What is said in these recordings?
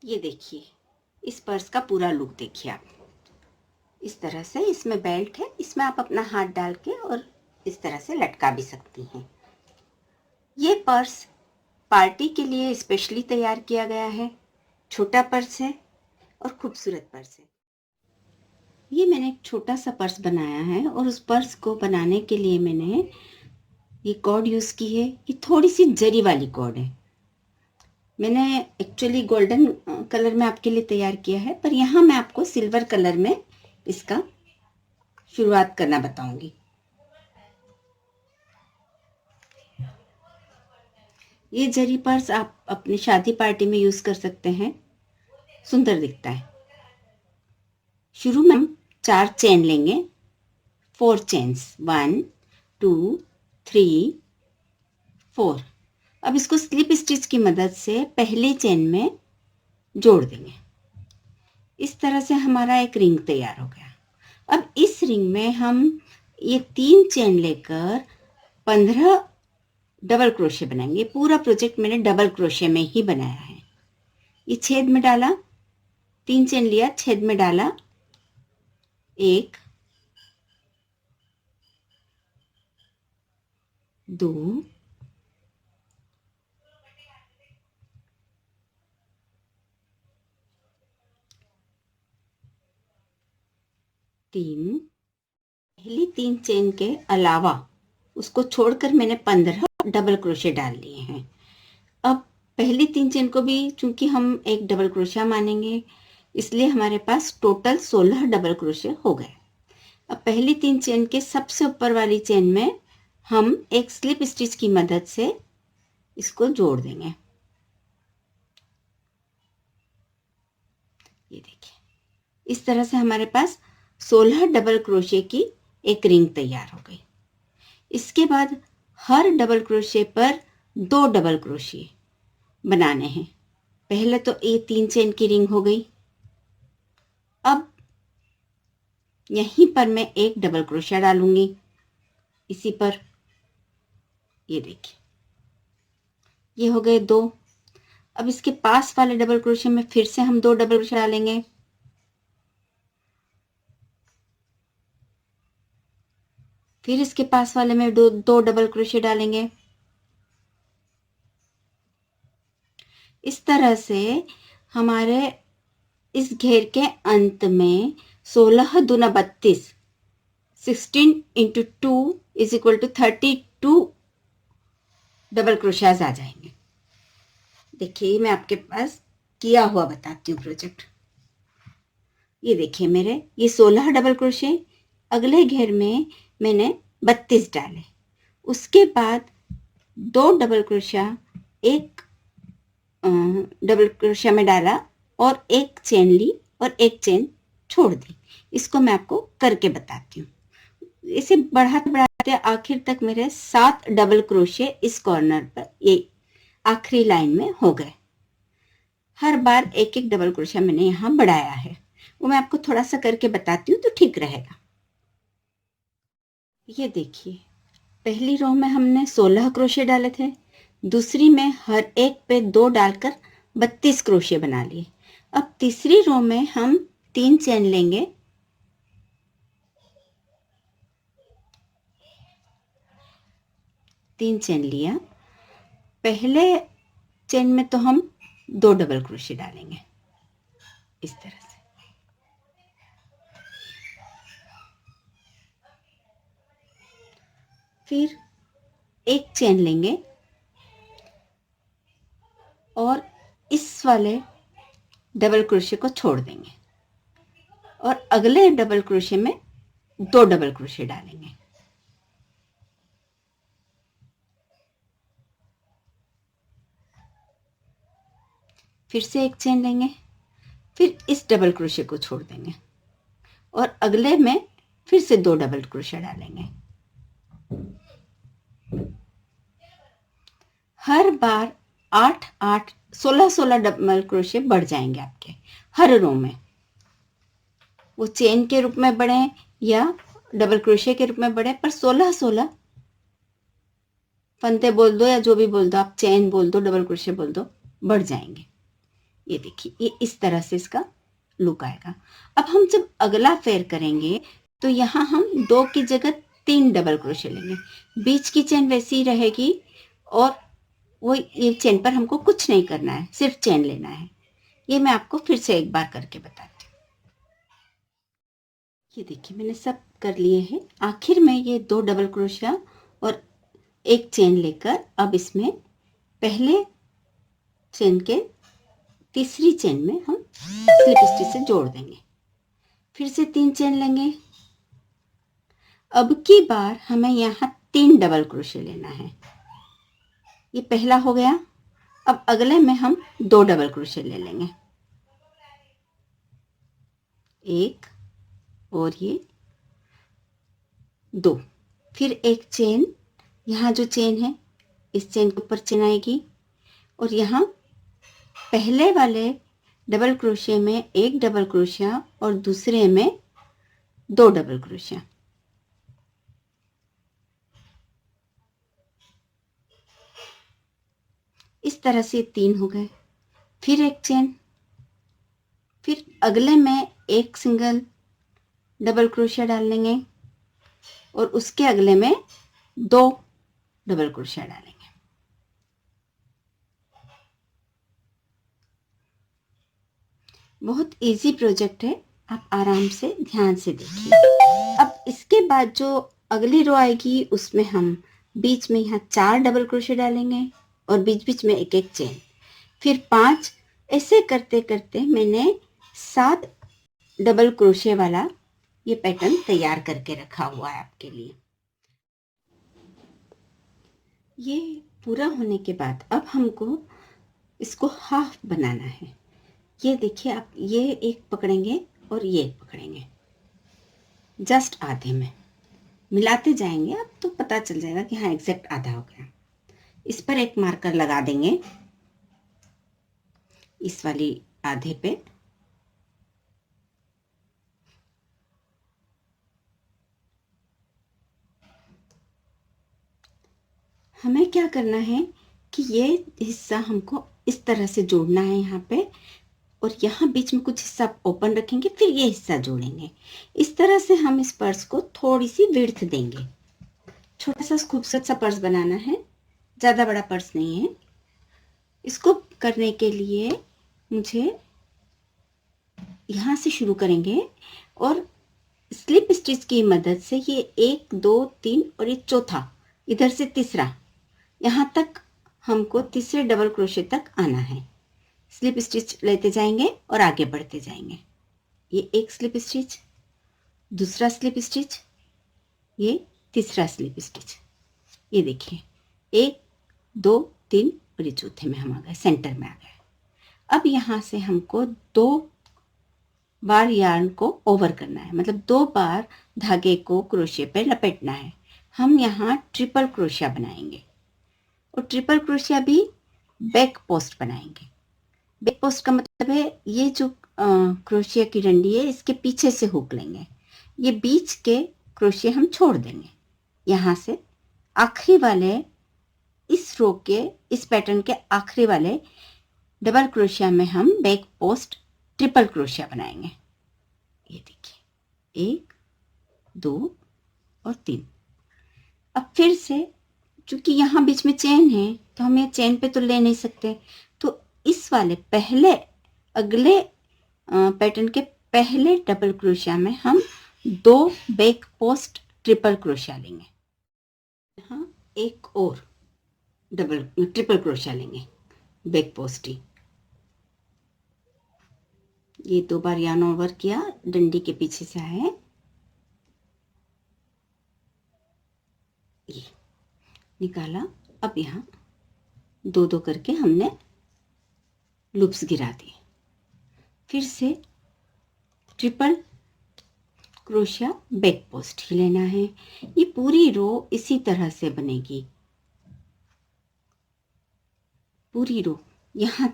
ये देखिए, इस पर्स का पूरा लुक देखिए आप। इस तरह से इसमें बेल्ट है, इसमें आप अपना हाथ डाल के और इस तरह से लटका भी सकती हैं। ये पर्स पार्टी के लिए स्पेशली तैयार किया गया है। छोटा पर्स है और खूबसूरत पर्स है। ये मैंने एक छोटा सा पर्स बनाया है और उस पर्स को बनाने के लिए मैंने ये कॉर्ड यूज़ की है। ये थोड़ी सी जरी वाली कॉर्ड है। मैंने एक्चुअली गोल्डन कलर में आपके लिए तैयार किया है, पर यहाँ मैं आपको सिल्वर कलर में इसका शुरुआत करना बताऊंगी। ये जरी पर्स आप अपनी शादी पार्टी में यूज़ कर सकते हैं, सुंदर दिखता है। शुरू में हम 4 चेन लेंगे, 4 चेन्स, 1 2 3 4। अब इसको स्लिप स्टिच की मदद से पहली चेन में जोड़ देंगे। इस तरह से हमारा एक रिंग तैयार हो गया। अब इस रिंग में हम ये 3 चेन लेकर 15 डबल क्रोशे बनाएंगे। पूरा प्रोजेक्ट मैंने डबल क्रोशे में ही बनाया है। ये छेद में डाला, 3 चेन लिया, छेद में डाला, 1 2 3। पहली 3 चेन के अलावा उसको छोड़कर मैंने 15 डबल क्रोशे डाल लिए हैं। अब पहली 3 चेन को भी चूंकि हम एक डबल क्रोशिया मानेंगे, इसलिए हमारे पास टोटल 16 डबल क्रोशे हो गए। अब पहली 3 चेन के सबसे ऊपर वाली चेन में हम एक स्लिप स्टिच की मदद से इसको जोड़ देंगे। ये देखिए, इस तरह से हमारे पास 16 डबल क्रोशे की एक रिंग तैयार हो गई। इसके बाद हर डबल क्रोशे पर 2 डबल क्रोशे बनाने हैं। पहले तो ये 3 चेन की रिंग हो गई। अब यहीं पर मैं एक डबल क्रोशिया डालूंगी, इसी पर। ये देखिए, ये हो गए 2। अब इसके पास वाले डबल क्रोशिया में फिर से हम 2 डबल क्रोशिया डालेंगे। फिर इसके पास वाले में दो डबल क्रोशिया डालेंगे। इस तरह से हमारे इस घेर के अंत में 16 दूना 32, 16 into 2 is equal to 32 double क्रोशियाज आ जाएंगे। देखिए, मैं आपके पास किया हुआ बताती हूँ प्रोजेक्ट। ये देखिए, मेरे ये 16 डबल क्रोशे, अगले घेर में मैंने 32 डाले। उसके बाद 2 डबल क्रोशिया एक डबल क्रोशिया में डाला और एक चेन ली और एक चेन छोड़ दी। इसको मैं आपको करके बताती हूँ। इसे बढ़ाते बढ़ाते आखिर तक मेरे 7 डबल क्रोशे इस कॉर्नर पर, ये आखिरी लाइन में हो गए। हर बार एक एक डबल क्रोशिया मैंने यहाँ बढ़ाया है, वो मैं आपको थोड़ा सा करके बताती हूँ तो ठीक रहेगा। ये देखिए, पहली रो में हमने 16 क्रोशे डाले थे, दूसरी में हर एक पे 2 डालकर 32 क्रोशे बना लिए। अब तीसरी रो में हम 3 चेन लेंगे, तीन चेन लिया। पहले चेन में तो हम 2 डबल क्रोशे डालेंगे इस तरह से। फिर एक चेन लेंगे और इस वाले डबल क्रोशे को छोड़ देंगे और अगले डबल क्रोशे में 2 डबल क्रोशे डालेंगे। फिर से एक चेन लेंगे, फिर इस डबल क्रोशे को छोड़ देंगे और अगले में फिर से 2 डबल क्रोशे डालेंगे। हर बार 8 8 16 16 डबल क्रोशे बढ़ जाएंगे आपके हर रो में। वो चेन के रूप में बढ़े या डबल क्रोशे के रूप में बढ़े, पर 16 16 फंदे बोल दो या जो भी बोल दो, आप चेन बोल दो, डबल क्रोशे बोल दो, बढ़ जाएंगे। ये देखिए, ये इस तरह से इसका लुक आएगा। अब हम जब अगला फेयर करेंगे तो यहाँ हम 2 की जगह 3 डबल क्रोशे लेंगे। बीच की चेन वैसी ही रहेगी और वो ये चेन पर हमको कुछ नहीं करना है, सिर्फ चेन लेना है। ये मैं आपको फिर से एक बार करके बताती हूँ। ये देखिए, मैंने सब कर लिए हैं। आखिर में ये 2 डबल क्रोशिया और एक चेन लेकर अब इसमें पहले चेन के तीसरी चेन में हम स्लिप स्टिच से जोड़ देंगे। फिर से 3 चेन लेंगे। अब की बार हमें यहाँ 3 डबल क्रोशे लेना है। ये पहला हो गया। अब अगले में हम 2 डबल क्रोशे ले लेंगे, एक और ये 2। फिर एक चेन, यहाँ जो चेन है इस चेन के ऊपर चेन आएगी और यहाँ पहले वाले डबल क्रोशिया में 1 डबल क्रोशिया और दूसरे में 2 डबल क्रोशिया। इस तरह से 3 हो गए। फिर एक चेन, फिर अगले में 1 सिंगल डबल क्रोशिया डाल लेंगे और उसके अगले में 2 डबल क्रोशिया डालेंगे। बहुत इजी प्रोजेक्ट है, आप आराम से ध्यान से देखिए। अब इसके बाद जो अगली रो आएगी उसमें हम बीच में यहाँ 4 डबल क्रोशिया डालेंगे और बीच बीच में एक एक चेन, फिर 5। ऐसे करते करते मैंने 7 डबल क्रोशिया वाला ये पैटर्न तैयार करके रखा हुआ है आपके लिए। ये पूरा होने के बाद अब हमको इसको हाफ बनाना है। ये देखिए, आप ये एक पकड़ेंगे और ये एक पकड़ेंगे, जस्ट आधे में मिलाते जाएंगे आप तो पता चल जाएगा कि हाँ एग्जैक्ट आधा हो गया। इस पर एक मार्कर लगा देंगे, इस वाली आधे पे। हमें क्या करना है कि ये हिस्सा हमको इस तरह से जोड़ना है यहाँ पे, और यहाँ बीच में कुछ हिस्सा ओपन रखेंगे, फिर ये हिस्सा जोड़ेंगे। इस तरह से हम इस पर्स को थोड़ी सी विड्थ देंगे। छोटा सा खूबसूरत सा पर्स बनाना है, ज़्यादा बड़ा पर्स नहीं है। इसको करने के लिए मुझे यहाँ से शुरू करेंगे और स्लिप स्टिच की मदद से ये 1 2 3 और ये चौथा, इधर से तीसरा, यहाँ तक हमको तीसरे डबल क्रोशे तक आना है। स्लिप स्टिच लेते जाएंगे और आगे बढ़ते जाएंगे। ये एक स्लिप स्टिच, दूसरा स्लिप स्टिच, ये तीसरा स्लिप स्टिच। ये देखिए 1 2 3 और ये चौथे में हम आ गए, सेंटर में आ गए। अब यहाँ से हमको 2 बार यार्न को ओवर करना है, मतलब 2 बार धागे को क्रोशे पे लपेटना है। हम यहाँ ट्रिपल क्रोशिया बनाएंगे और ट्रिपल क्रोशिया भी बैक पोस्ट बनाएंगे। बैक पोस्ट का मतलब है ये जो क्रोशिया की डंडी है इसके पीछे से हुक लेंगे, ये बीच के क्रोशिया हम छोड़ देंगे। यहाँ से आखिरी वाले इस रो के, इस पैटर्न के आखिरी वाले डबल क्रोशिया में हम बैक पोस्ट ट्रिपल क्रोशिया बनाएंगे। ये देखिए 1 2 और 3। अब फिर से, चूंकि यहाँ बीच में चेन है तो हम ये चेन पे तो ले नहीं सकते, तो इस वाले पहले अगले पैटर्न के पहले डबल क्रोशिया में हम 2 बैक पोस्ट ट्रिपल क्रोशिया लेंगे। यहाँ एक और ट्रिपल क्रोशिया लेंगे बैक पोस्ट ही। ये 2 बार यार्न ओवर किया, डंडी के पीछे से आए, ये निकाला। अब यहाँ 2 2 करके हमने लूप्स गिरा दिए। फिर से ट्रिपल क्रोशिया बैक पोस्ट ही लेना है। ये पूरी रो इसी तरह से बनेगी, पूरी रो यहाँ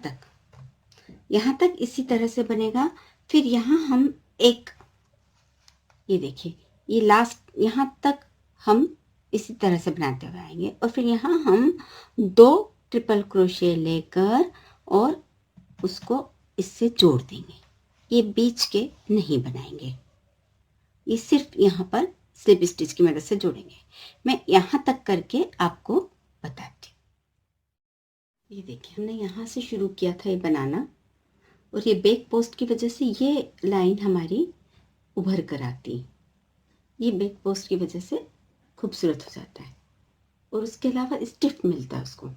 तक इसी तरह से बनेगा। फिर यहाँ हम एक, ये देखिए ये लास्ट यहाँ तक हम इसी तरह से बनाते हुए आएंगे और फिर यहाँ हम 2 ट्रिपल क्रोशिया लेकर और उसको इससे जोड़ देंगे, ये बीच के नहीं बनाएंगे, ये सिर्फ यहाँ पर स्लिप स्टिच की मदद से जोड़ेंगे। मैं यहाँ तक करके आपको बताती हूँ। ये देखिए, हमने यहाँ से शुरू किया था ये बनाना, और ये बैक पोस्ट की वजह से ये लाइन हमारी उभर कर आती, ये बैक पोस्ट की वजह से खूबसूरत हो जाता है, और उसके अलावा स्टिफ मिलता है उसको।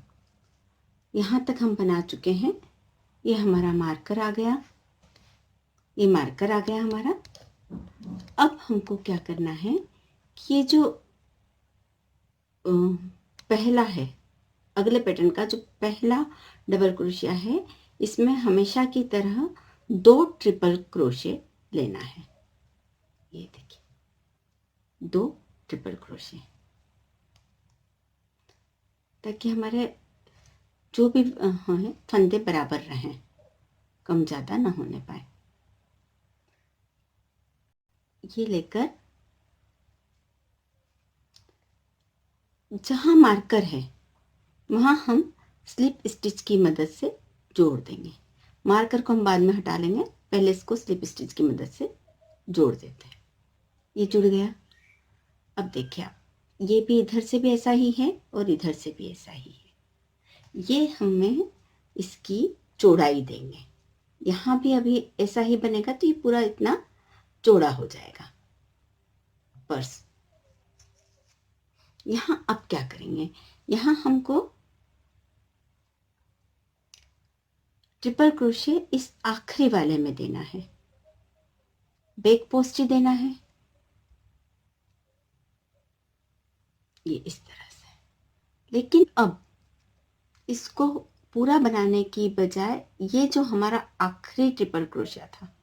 यहाँ तक हम बना चुके हैं, ये हमारा मार्कर आ गया, ये मार्कर आ गया हमारा। अब हमको क्या करना है कि ये जो पहला है, अगले पैटर्न का जो पहला डबल क्रोशिया है, इसमें हमेशा की तरह 2 ट्रिपल क्रोशे लेना है। ये देखिए, 2 ट्रिपल क्रोशे, ताकि हमारे जो भी हैं फंदे बराबर रहें, कम ज़्यादा ना होने पाए। ये लेकर जहाँ मार्कर है वहाँ हम स्लिप स्टिच की मदद से जोड़ देंगे। मार्कर को हम बाद में हटा लेंगे, पहले इसको स्लिप स्टिच की मदद से जोड़ देते हैं। ये जुड़ गया। अब देखिए आप, ये भी इधर से भी ऐसा ही है और इधर से भी ऐसा ही है। ये हमें इसकी चौड़ाई देंगे, यहाँ भी अभी ऐसा ही बनेगा तो ये पूरा इतना चौड़ा हो जाएगा पर्स। यहाँ अब क्या करेंगे, यहाँ हमको ट्रिपल क्रोशे इस आखिरी वाले में देना है, बैक पोस्ट ही देना है, ये इस तरह से। लेकिन अब इसको पूरा बनाने की बजाय ये जो हमारा आखिरी ट्रिपल क्रोशिया था,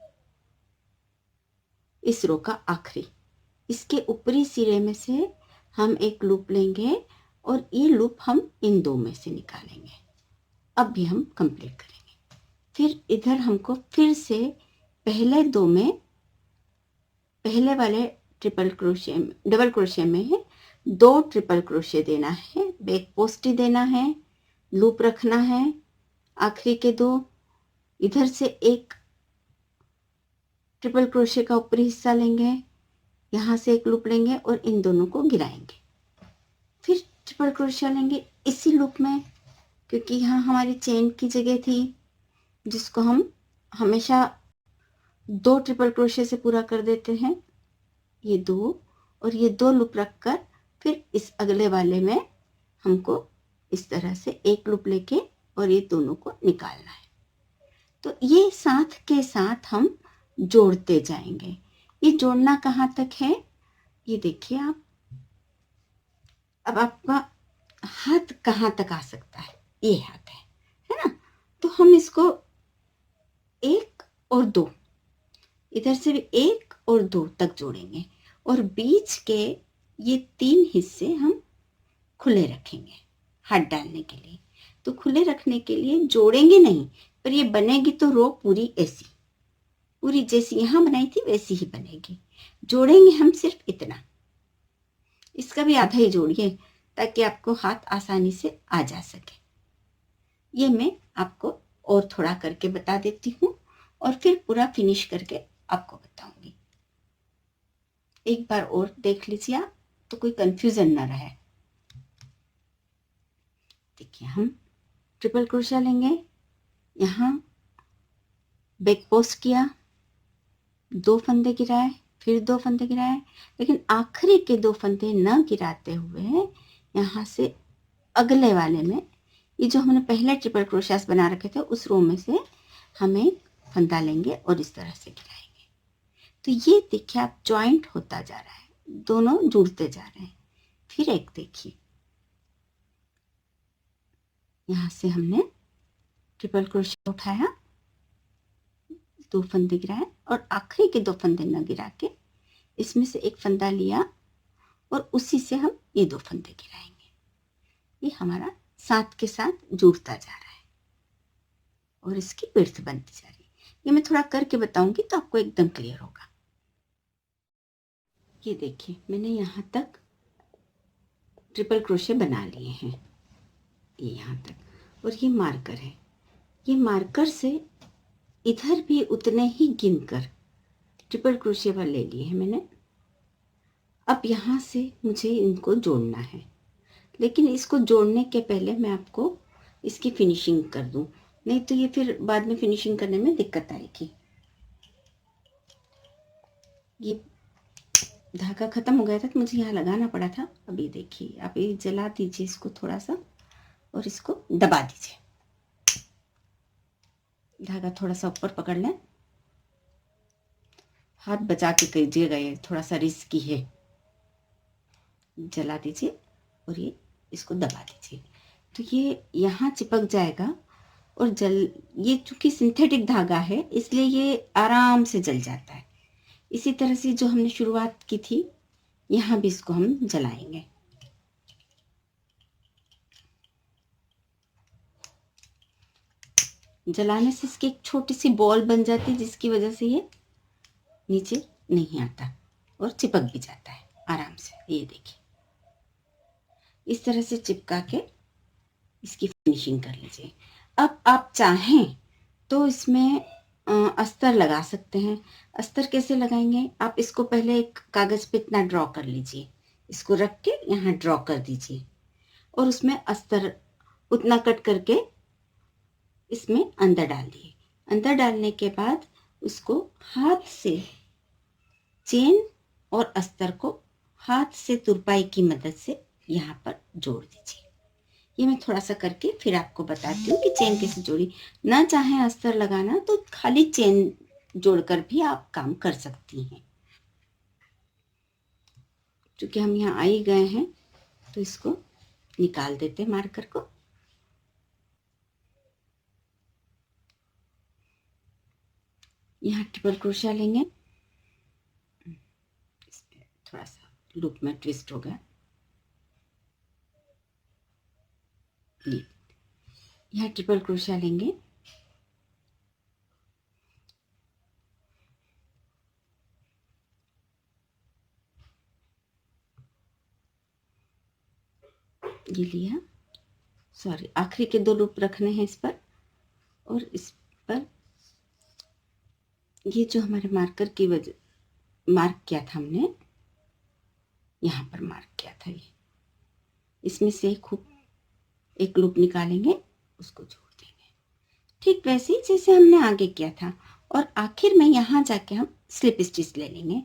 इस रो का आखिरी, इसके ऊपरी सिरे में से हम एक लूप लेंगे और ये लूप हम इन 2 में से निकालेंगे। अब भी हम कंप्लीट करेंगे। फिर इधर हमको फिर से पहले 2 में, पहले वाले ट्रिपल क्रोशे में, डबल क्रोशे में है 2 ट्रिपल क्रोशे देना है, बैक पोस्ट ही देना है, लूप रखना है आखिरी के 2, इधर से एक ट्रिपल क्रोशे का ऊपरी हिस्सा लेंगे, यहाँ से एक लूप लेंगे और इन दोनों को गिराएंगे। फिर ट्रिपल क्रोशिया लेंगे इसी लूप में, क्योंकि यहाँ हमारी चेन की जगह थी जिसको हम हमेशा 2 ट्रिपल क्रोशे से पूरा कर देते हैं। ये 2 और ये 2 लूप रख कर फिर इस अगले वाले में हमको इस तरह से एक लूप लेके और ये दोनों को निकालना है। तो ये साथ के साथ हम जोड़ते जाएंगे। ये जोड़ना कहाँ तक है, ये देखिए आप। अब आपका हाथ कहाँ तक आ सकता है, ये हाथ है ना, तो हम इसको 1 और 2, इधर से भी 1 और 2 तक जोड़ेंगे, और बीच के ये 3 हिस्से हम खुले रखेंगे हाथ डालने के लिए। तो खुले रखने के लिए जोड़ेंगे नहीं, पर ये बनेगी तो रो पूरी ऐसी, पूरी जैसी यहाँ बनाई थी वैसी ही बनेगी। जोड़ेंगे हम सिर्फ इतना, इसका भी आधा ही जोड़िए ताकि आपको हाथ आसानी से आ जा सके। ये मैं आपको और थोड़ा करके बता देती हूँ और फिर पूरा फिनिश करके आपको बताऊंगी। एक बार और देख लीजिए आप, तो कोई कंफ्यूजन ना रहे। देखिए, हम ट्रिपल क्रोशिया लेंगे, यहाँ बैक पोस्ट किया, 2 फंदे गिराए, फिर 2 फंदे गिराए, लेकिन आखिरी के 2 फंदे न गिराते हुए यहाँ से अगले वाले में, ये जो हमने पहले ट्रिपल क्रोशियास बना रखे थे उस रो में से हमें फंदा लेंगे और इस तरह से गिराएंगे। तो ये देखिए आप, जॉइंट होता जा रहा है, दोनों जुड़ते जा रहे हैं। फिर एक देखिए, यहाँ से हमने ट्रिपल क्रोशिया उठाया, 2 फंदे गिराए और आखिरी के 2 फंदे न गिरा के इसमें से एक फंदा लिया और उसी से हम ये 2 फंदे गिराएंगे। ये हमारा साथ के साथ जुड़ता जा रहा है और इसकी विड्थ बनती जा रही है। ये मैं थोड़ा करके बताऊंगी तो आपको एकदम क्लियर होगा। ये देखिए, मैंने यहाँ तक ट्रिपल क्रोशे बना लिए हैं, ये यहाँ तक, और ये मार्कर है। ये मार्कर से इधर भी उतने ही गिनकर ट्रिपल क्रोशिया वाले ले लिए हैं मैंने। अब यहाँ से मुझे इनको जोड़ना है, लेकिन इसको जोड़ने के पहले मैं आपको इसकी फिनिशिंग कर दूं, नहीं तो ये फिर बाद में फिनिशिंग करने में दिक्कत आएगी। ये धागा खत्म हो गया था तो मुझे यहाँ लगाना पड़ा था। अब ये देखिए, आप ये जला दीजिए इसको थोड़ा सा और इसको दबा दीजिए। धागा थोड़ा सा ऊपर पकड़ लें, हाथ बचा के कीजिएगा, ये थोड़ा सा रिस्की है। जला दीजिए और ये इसको दबा दीजिए तो ये यहाँ चिपक जाएगा। और ये चूंकि सिंथेटिक धागा है इसलिए ये आराम से जल जाता है। इसी तरह से जो हमने शुरुआत की थी यहाँ भी इसको हम जलाएंगे। जलाने से इसकी एक छोटी सी बॉल बन जाती है जिसकी वजह से ये नीचे नहीं आता और चिपक भी जाता है आराम से। ये देखिए, इस तरह से चिपका के इसकी फिनिशिंग कर लीजिए। अब आप चाहें तो इसमें अस्तर लगा सकते हैं। अस्तर कैसे लगाएंगे, आप इसको पहले एक कागज पे इतना ड्रॉ कर लीजिए, इसको रख के यहाँ ड्रॉ कर दीजिए और उसमें अस्तर उतना कट करके इसमें अंदर डाल दिए। अंदर डालने के बाद उसको हाथ से चेन और अस्तर को हाथ से तुरपाई की मदद से यहाँ पर जोड़ दीजिए। ये मैं थोड़ा सा करके फिर आपको बताती हूँ कि चेन कैसे जोड़ी। ना चाहे अस्तर लगाना तो खाली चेन जोड़कर भी आप काम कर सकती हैं। क्योंकि हम यहाँ आ ही गए हैं तो इसको निकाल देते हैं मार्कर को। यहाँ ट्रिपल क्रोशिया लेंगे, थोड़ा सा लूप में ट्विस्ट हो गया। यहाँ ट्रिपल क्रोशिया लेंगे, ये लिया, सॉरी आखिरी के 2 लूप रखने हैं इस पर। और इस पर ये जो हमारे मार्कर की वजह मार्क किया था हमने, यहाँ पर मार्क किया था, ये इसमें से खूब एक लूप निकालेंगे, उसको जोड़ देंगे ठीक वैसे ही जैसे हमने आगे किया था। और आखिर में यहाँ जाके हम स्लिप स्टिच ले लेंगे।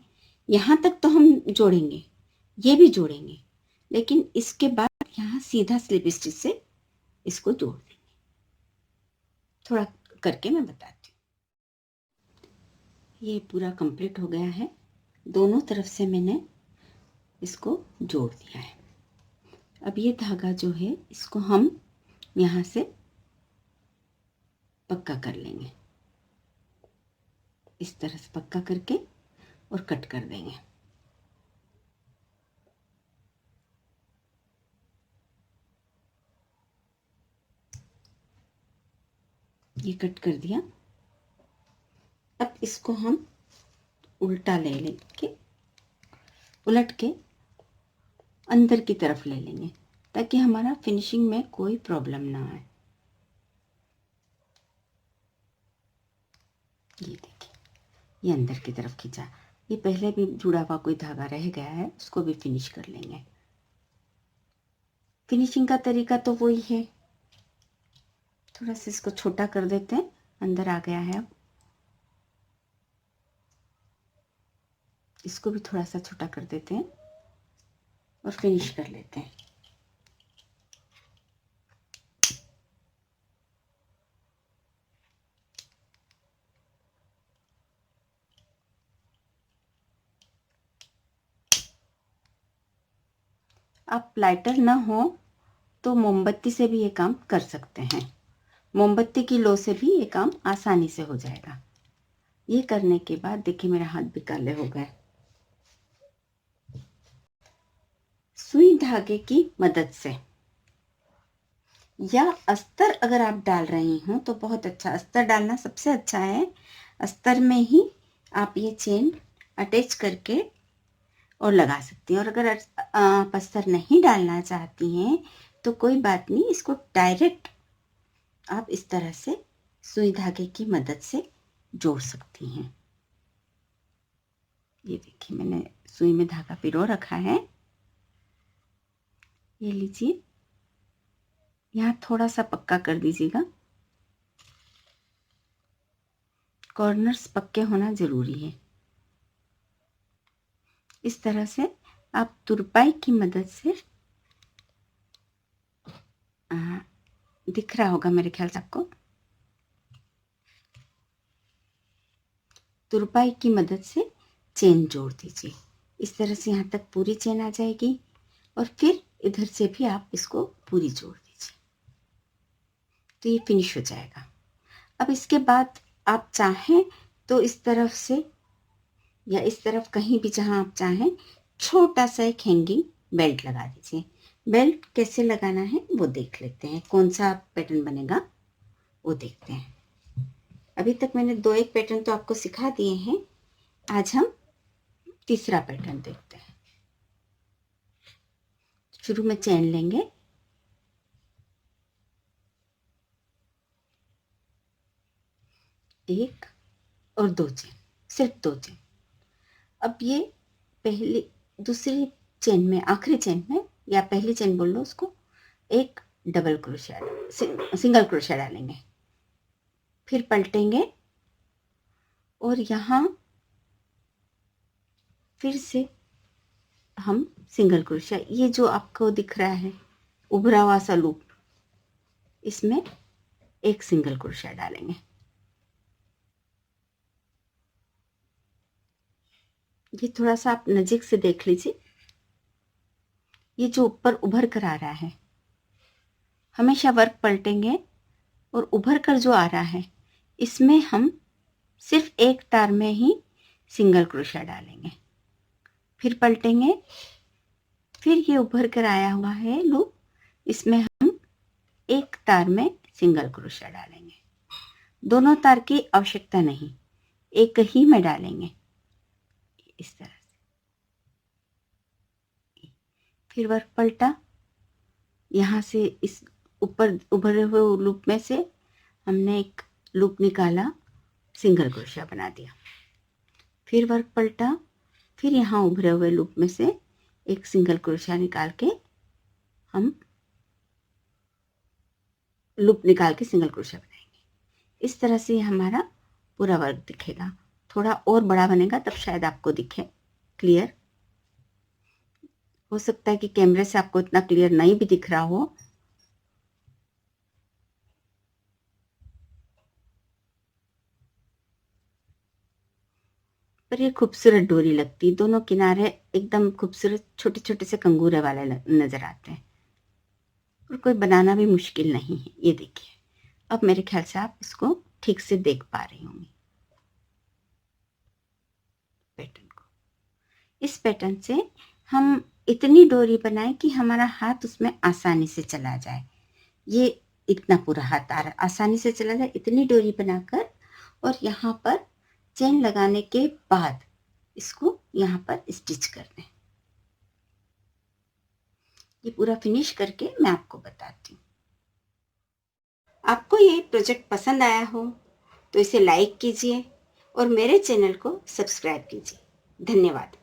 यहाँ तक तो हम जोड़ेंगे, ये भी जोड़ेंगे, लेकिन इसके बाद यहाँ सीधा स्लिप स्टिच से इसको जोड़ देंगे। थोड़ा करके मैं बताती हूँ। ये पूरा कंप्लीट हो गया है, दोनों तरफ से मैंने इसको जोड़ दिया है। अब ये धागा जो है इसको हम यहाँ से पक्का कर लेंगे, इस तरह से पक्का करके और कट कर देंगे। ये कट कर दिया। अब इसको हम उल्टा ले लेंगे, उलट के अंदर की तरफ ले लेंगे ताकि हमारा फिनिशिंग में कोई प्रॉब्लम ना आए। ये देखिए, ये अंदर की तरफ खींचा। ये पहले भी जुड़ा हुआ कोई धागा रह गया है, उसको भी फिनिश कर लेंगे। फिनिशिंग का तरीका तो वही है। थोड़ा सा इसको छोटा कर देते हैं, अंदर आ गया है। अब इसको भी थोड़ा सा छोटा कर देते हैं और फिनिश कर लेते हैं। आप लाइटर ना हो तो मोमबत्ती से भी ये काम कर सकते हैं। मोमबत्ती की लो से भी ये काम आसानी से हो जाएगा। ये करने के बाद देखिए मेरे हाथ भी काले हो गए। सुई धागे की मदद से या अस्तर अगर आप डाल रही हो तो बहुत अच्छा, अस्तर डालना सबसे अच्छा है। अस्तर में ही आप ये चेन अटैच करके और लगा सकती हैं। और अगर आप अस्तर नहीं डालना चाहती हैं तो कोई बात नहीं, इसको डायरेक्ट आप इस तरह से सुई धागे की मदद से जोड़ सकती हैं। ये देखिए मैंने सुई में धागा पिरो रखा है। ये लीजिए, यहाँ थोड़ा सा पक्का कर दीजिएगा। कॉर्नर्स पक्के होना जरूरी है। इस तरह से आप तुरपाई की मदद से दिख रहा होगा मेरे ख्याल से आपको, तुरपाई की मदद से चेन जोड़ दीजिए। इस तरह से यहाँ तक पूरी चेन आ जाएगी और फिर इधर से भी आप इसको पूरी जोड़ दीजिए, तो ये फिनिश हो जाएगा। अब इसके बाद आप चाहें तो इस तरफ से या इस तरफ कहीं भी जहां आप चाहें छोटा सा एक हैंगिंग बेल्ट लगा दीजिए। बेल्ट कैसे लगाना है वो देख लेते हैं, कौन सा पैटर्न बनेगा वो देखते हैं। अभी तक मैंने 2-1 पैटर्न तो आपको सिखा दिए हैं, आज हम तीसरा पैटर्न देखते हैं। शुरू में चेन लेंगे, एक और 2 चेन, सिर्फ 2 चेन। अब ये पहली दूसरी चेन में, आखिरी चेन में या पहली चेन बोल लो उसको, एक डबल क्रोशा सिंगल क्रोशा डालेंगे, फिर पलटेंगे और यहाँ फिर से हम सिंगल क्रोशा, ये जो आपको दिख रहा है उभरा हुआ सा लूप, इसमें एक सिंगल क्रोशा डालेंगे। ये थोड़ा सा आप नजीक से देख लीजिए, ये जो ऊपर उभर कर आ रहा है, हमेशा वर्क पलटेंगे और उभर कर जो आ रहा है इसमें हम सिर्फ एक तार में ही सिंगल क्रोशा डालेंगे, फिर पलटेंगे, फिर ये उभर कर आया हुआ है लूप, इसमें हम एक तार में सिंगल क्रोशा डालेंगे। दोनों तार की आवश्यकता नहीं, एक ही में डालेंगे इस तरह से। फिर वर्क पलटा, यहाँ से इस ऊपर उभरे हुए लूप में से हमने एक लूप निकाला, सिंगल क्रोशा बना दिया। फिर वर्क पलटा, फिर यहाँ उभरे हुए लूप में से एक सिंगल क्रोशा निकाल के हम लूप निकाल के सिंगल क्रोशा बनाएंगे। इस तरह से हमारा पूरा वर्क दिखेगा। थोड़ा और बड़ा बनेगा तब शायद आपको दिखे क्लियर। हो सकता है कि कैमरे से आपको इतना क्लियर नहीं भी दिख रहा हो। पर ये खूबसूरत डोरी लगती है, दोनों किनारे एकदम खूबसूरत छोटे छोटे से कंगूरे वाले नजर आते हैं और कोई बनाना भी मुश्किल नहीं है। ये देखिए, अब मेरे ख्याल से आप इसको ठीक से देख पा रही होंगी पैटर्न को। इस पैटर्न से हम इतनी डोरी बनाएं कि हमारा हाथ उसमें आसानी से चला जाए। ये इतना पूरा हाथ आसानी से चला जाए, इतनी डोरी बनाकर और यहाँ पर चेन लगाने के बाद इसको यहाँ पर स्टिच कर दें। ये पूरा फिनिश करके मैं आपको बताती हूँ। आपको ये प्रोजेक्ट पसंद आया हो तो इसे लाइक कीजिए और मेरे चैनल को सब्सक्राइब कीजिए। धन्यवाद।